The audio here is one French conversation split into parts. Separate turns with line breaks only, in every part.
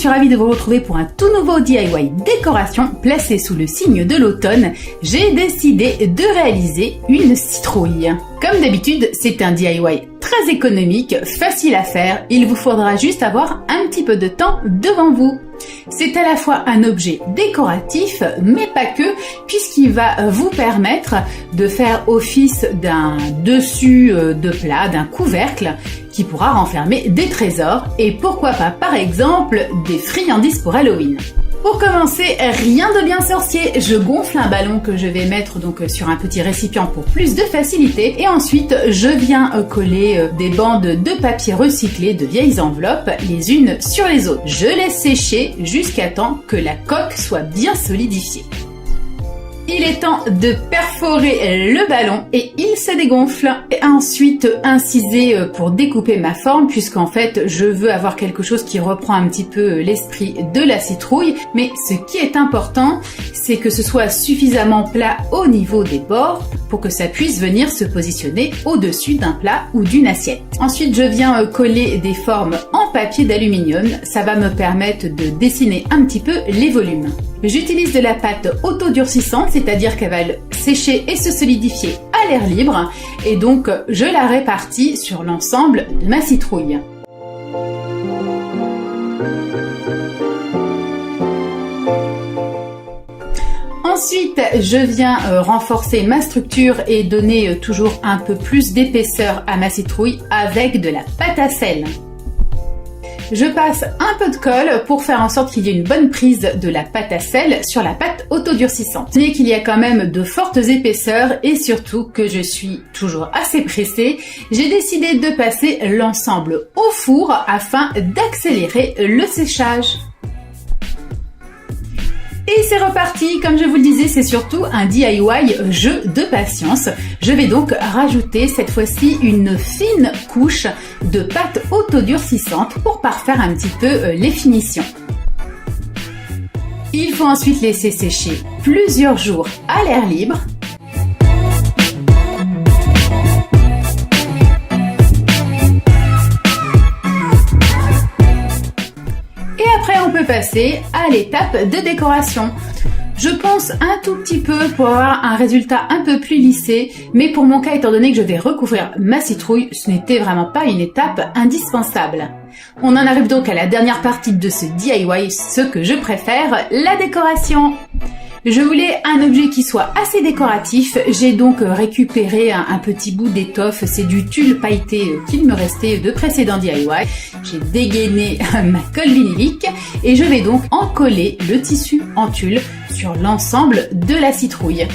suis ravie de vous retrouver pour un tout nouveau DIY décoration placé sous le signe de l'automne. J'ai décidé de réaliser une citrouille. Comme d'habitude, c'est un DIY très économique, facile à faire. Il vous faudra juste avoir un petit peu de temps devant vous. C'est à la fois un objet décoratif, mais pas que, puisqu'il va vous permettre de faire office d'un dessus de plat, d'un couvercle, qui pourra renfermer des trésors et pourquoi pas par exemple des friandises pour Halloween. Pour commencer, rien de bien sorcier, je gonfle un ballon que je vais mettre donc sur un petit récipient pour plus de facilité et ensuite je viens coller des bandes de papier recyclé de vieilles enveloppes les unes sur les autres. Je laisse sécher jusqu'à temps que la coque soit bien solidifiée. Il est temps de perforer le ballon et il se dégonfle. Et ensuite inciser pour découper ma forme puisqu'en fait je veux avoir quelque chose qui reprend un petit peu l'esprit de la citrouille. Mais ce qui est important, c'est que ce soit suffisamment plat au niveau des bords pour que ça puisse venir se positionner au-dessus d'un plat ou d'une assiette. Ensuite je viens coller des formes en papier d'aluminium. Ça va me permettre de dessiner un petit peu les volumes. J'utilise de la pâte autodurcissante, c'est-à-dire qu'elle va sécher et se solidifier à l'air libre, et donc je la répartis sur l'ensemble de ma citrouille. Ensuite, je viens renforcer ma structure et donner toujours un peu plus d'épaisseur à ma citrouille avec de la pâte à sel. Je passe un peu de colle pour faire en sorte qu'il y ait une bonne prise de la pâte à sel sur la pâte autodurcissante. Mais qu'il y a quand même de fortes épaisseurs et surtout que je suis toujours assez pressée, j'ai décidé de passer l'ensemble au four afin d'accélérer le séchage. Et c'est reparti, comme je vous le disais, c'est surtout un DIY jeu de patience. Je vais donc rajouter cette fois-ci une fine couche de pâte autodurcissante pour parfaire un petit peu les finitions. Il faut ensuite laisser sécher plusieurs jours à l'air libre. On peut passer à l'étape de décoration. Je pense un tout petit peu pour avoir un résultat un peu plus lissé, mais pour mon cas, étant donné que je vais recouvrir ma citrouille, ce n'était vraiment pas une étape indispensable. On en arrive donc à la dernière partie de ce DIY, ce que je préfère, la décoration. Je voulais un objet qui soit assez décoratif, j'ai donc récupéré un petit bout d'étoffe, c'est du tulle pailleté qu'il me restait de précédents DIY. J'ai dégainé ma colle vinylique et je vais donc en coller le tissu en tulle sur l'ensemble de la citrouille.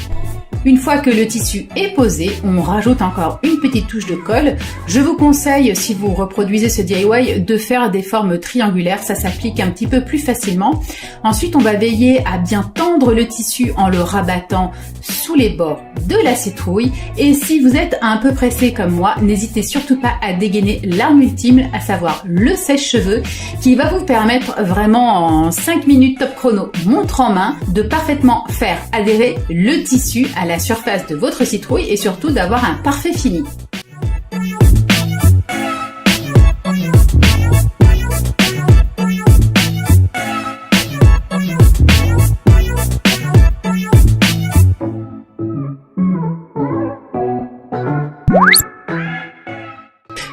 Une fois que le tissu est posé, on rajoute encore une petite touche de colle. Je vous conseille, si vous reproduisez ce DIY, de faire des formes triangulaires, ça s'applique un petit peu plus facilement. Ensuite, on va veiller à bien tendre le tissu en le rabattant sous les bords de la citrouille. Et si vous êtes un peu pressé comme moi, n'hésitez surtout pas à dégainer l'arme ultime, à savoir le sèche-cheveux, qui va vous permettre vraiment en 5 minutes top chrono, montre en main, de parfaitement faire adhérer le tissu à la surface de votre citrouille et surtout d'avoir un parfait fini.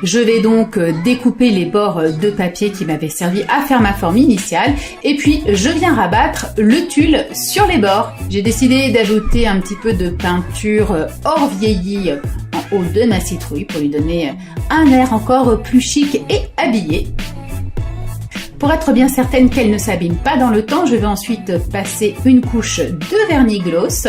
Je vais donc découper les bords de papier qui m'avaient servi à faire ma forme initiale et puis je viens rabattre le tulle sur les bords. J'ai décidé d'ajouter un petit peu de peinture or vieillie en haut de ma citrouille pour lui donner un air encore plus chic et habillé. Pour être bien certaine qu'elle ne s'abîme pas dans le temps, je vais ensuite passer une couche de vernis gloss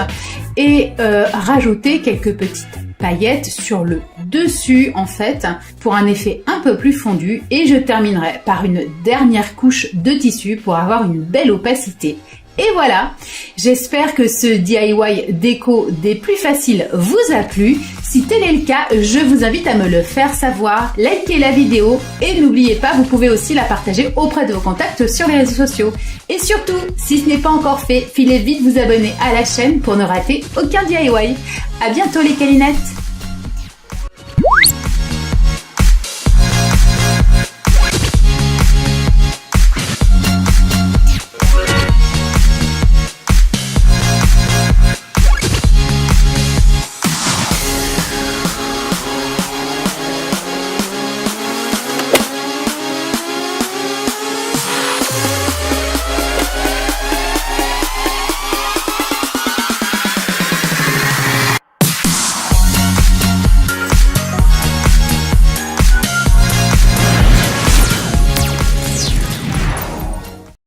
et rajouter quelques petites paillettes sur le dessus en fait pour un effet un peu plus fondu et je terminerai par une dernière couche de tissu pour avoir une belle opacité. Et voilà, j'espère que ce DIY déco des plus faciles vous a plu. Si tel est le cas, je vous invite à me le faire savoir, likez la vidéo et n'oubliez pas, vous pouvez aussi la partager auprès de vos contacts sur les réseaux sociaux. Et surtout, si ce n'est pas encore fait, filez vite vous abonner à la chaîne pour ne rater aucun DIY. À bientôt les câlinettes!